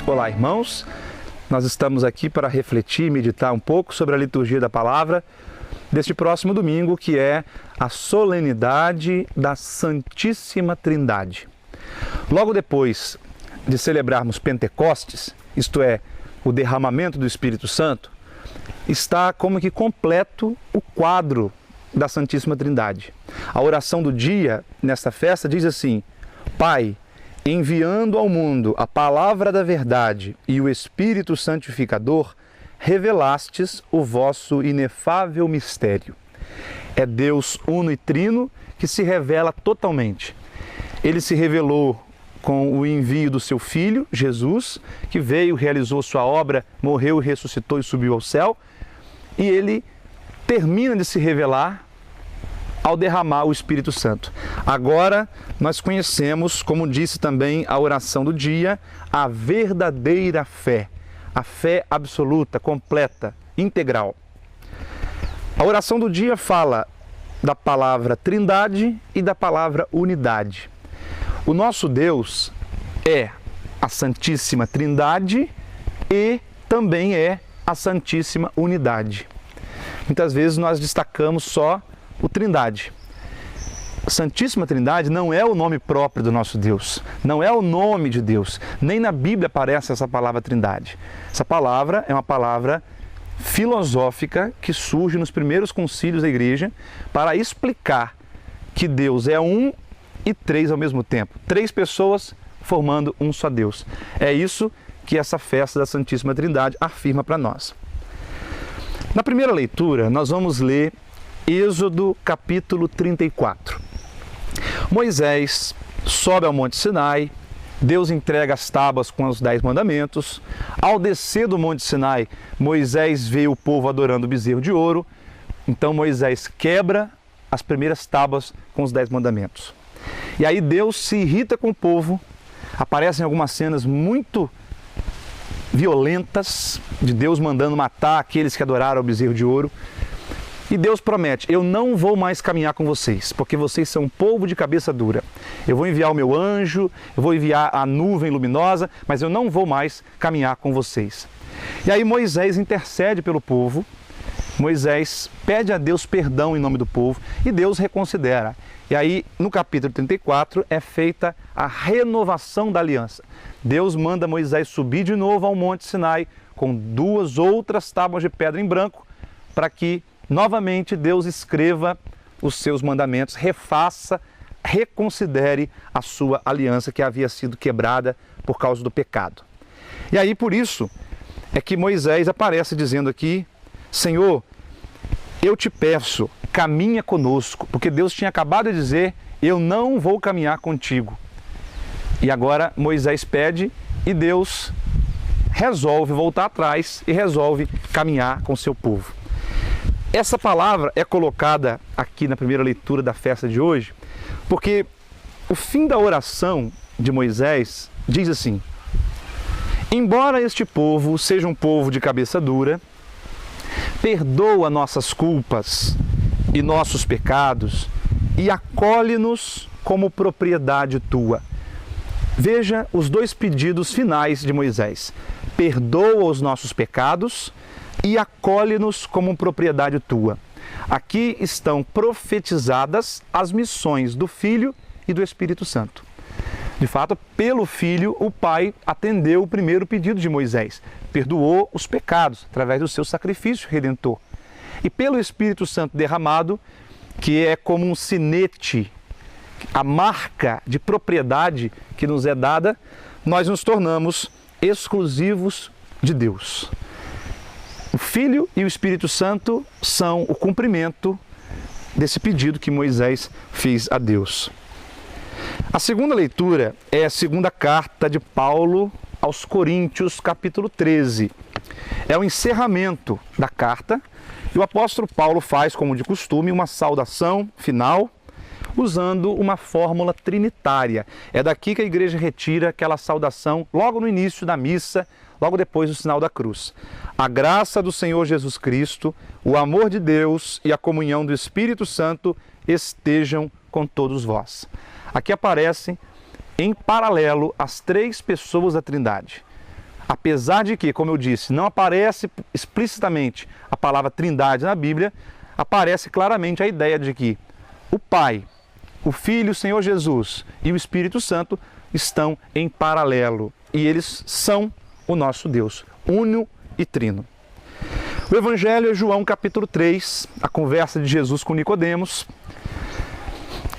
Olá, irmãos. Nós estamos aqui para refletir e meditar um pouco sobre a liturgia da palavra deste próximo domingo, que é a solenidade da Santíssima Trindade. Logo depois de celebrarmos Pentecostes, isto é, o derramamento do Espírito Santo, está como que completo o quadro da Santíssima Trindade. A oração do dia nesta festa diz assim: Pai, enviando ao mundo a palavra da verdade e o Espírito Santificador, revelastes o vosso inefável mistério. É Deus uno e trino que se revela totalmente. Ele se revelou com o envio do seu Filho, Jesus, que veio, realizou sua obra, morreu, ressuscitou e subiu ao céu. E ele termina de se revelar ao derramar o Espírito Santo. Agora nós conhecemos, como disse também a oração do dia, a verdadeira fé. A fé absoluta, completa, integral. A oração do dia fala da palavra Trindade e da palavra unidade. O nosso Deus é a Santíssima Trindade e também é a Santíssima Unidade. Muitas vezes nós destacamos só o Trindade. A Santíssima Trindade não é o nome próprio do nosso Deus, não é o nome de Deus, nem na Bíblia aparece essa palavra Trindade. Essa palavra é uma palavra filosófica que surge nos primeiros concílios da Igreja para explicar que Deus é um e três ao mesmo tempo. Três pessoas formando um só Deus. É isso que essa festa da Santíssima Trindade afirma para nós. Na primeira leitura, nós vamos ler Êxodo capítulo 34. Moisés sobe ao Monte Sinai, Deus entrega as tábuas com os 10 mandamentos. Ao descer do Monte Sinai, Moisés vê o povo adorando o bezerro de ouro. Então Moisés quebra as primeiras tábuas com os 10 mandamentos. E aí Deus se irrita com o povo. Aparecem algumas cenas muito violentas de Deus mandando matar aqueles que adoraram o bezerro de ouro. E Deus promete: eu não vou mais caminhar com vocês, porque vocês são um povo de cabeça dura. Eu vou enviar o meu anjo, eu vou enviar a nuvem luminosa, mas eu não vou mais caminhar com vocês. E aí Moisés intercede pelo povo, Moisés pede a Deus perdão em nome do povo e Deus reconsidera. E aí no capítulo 34 é feita a renovação da aliança. Deus manda Moisés subir de novo ao Monte Sinai com 2 outras tábuas de pedra em branco para que novamente Deus escreva os seus mandamentos, refaça, reconsidere a sua aliança que havia sido quebrada por causa do pecado. E aí por isso é que Moisés aparece dizendo aqui: Senhor, eu te peço, caminha conosco, porque Deus tinha acabado de dizer: eu não vou caminhar contigo. E agora Moisés pede e Deus resolve voltar atrás e resolve caminhar com o seu povo. Essa palavra é colocada aqui na primeira leitura da festa de hoje, porque o fim da oração de Moisés diz assim: embora este povo seja um povo de cabeça dura, perdoa nossas culpas e nossos pecados e acolhe-nos como propriedade tua. Veja os 2 pedidos finais de Moisés: perdoa os nossos pecados e acolhe-nos como propriedade tua. Aqui estão profetizadas as missões do Filho e do Espírito Santo. De fato, pelo Filho, o Pai atendeu o primeiro pedido de Moisés, perdoou os pecados através do seu sacrifício redentor. E pelo Espírito Santo derramado, que é como um sinete, a marca de propriedade que nos é dada, nós nos tornamos exclusivos de Deus. O Filho e o Espírito Santo são o cumprimento desse pedido que Moisés fez a Deus. A segunda leitura é a segunda carta de Paulo aos Coríntios, capítulo 13. É o encerramento da carta e o apóstolo Paulo faz, como de costume, uma saudação final usando uma fórmula trinitária. É daqui que a igreja retira aquela saudação logo no início da missa, logo depois do sinal da cruz. A graça do Senhor Jesus Cristo, o amor de Deus e a comunhão do Espírito Santo estejam com todos vós. Aqui aparecem em paralelo as 3 pessoas da Trindade. Apesar de que, como eu disse, não aparece explicitamente a palavra Trindade na Bíblia, aparece claramente a ideia de que o Pai, o Filho, o Senhor Jesus e o Espírito Santo estão em paralelo. E eles são o nosso Deus, uno e trino. O Evangelho é João capítulo 3, a conversa de Jesus com Nicodemos.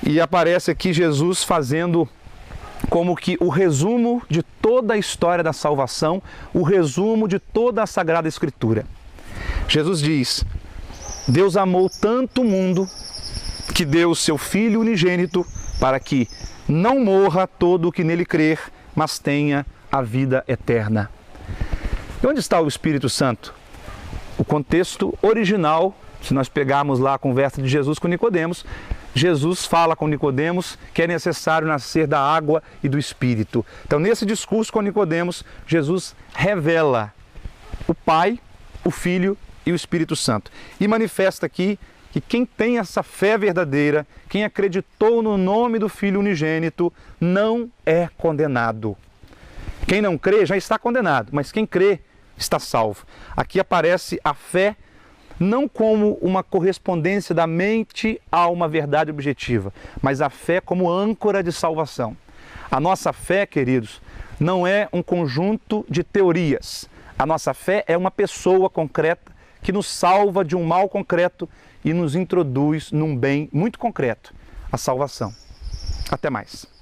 E aparece aqui Jesus fazendo como que o resumo de toda a história da salvação, o resumo de toda a Sagrada Escritura. Jesus diz: Deus amou tanto o mundo que deu o seu Filho unigênito para que não morra todo o que nele crer, mas tenha a vida eterna. E onde está o Espírito Santo? O contexto original, se nós pegarmos lá a conversa de Jesus com Nicodemos, Jesus fala com Nicodemos que é necessário nascer da água e do Espírito. Então, nesse discurso com Nicodemos, Jesus revela o Pai, o Filho e o Espírito Santo. E manifesta aqui que quem tem essa fé verdadeira, quem acreditou no nome do Filho unigênito, não é condenado. Quem não crê já está condenado, mas quem crê está salvo. Aqui aparece a fé não como uma correspondência da mente a uma verdade objetiva, mas a fé como âncora de salvação. A nossa fé, queridos, não é um conjunto de teorias. A nossa fé é uma pessoa concreta que nos salva de um mal concreto e nos introduz num bem muito concreto, a salvação. Até mais.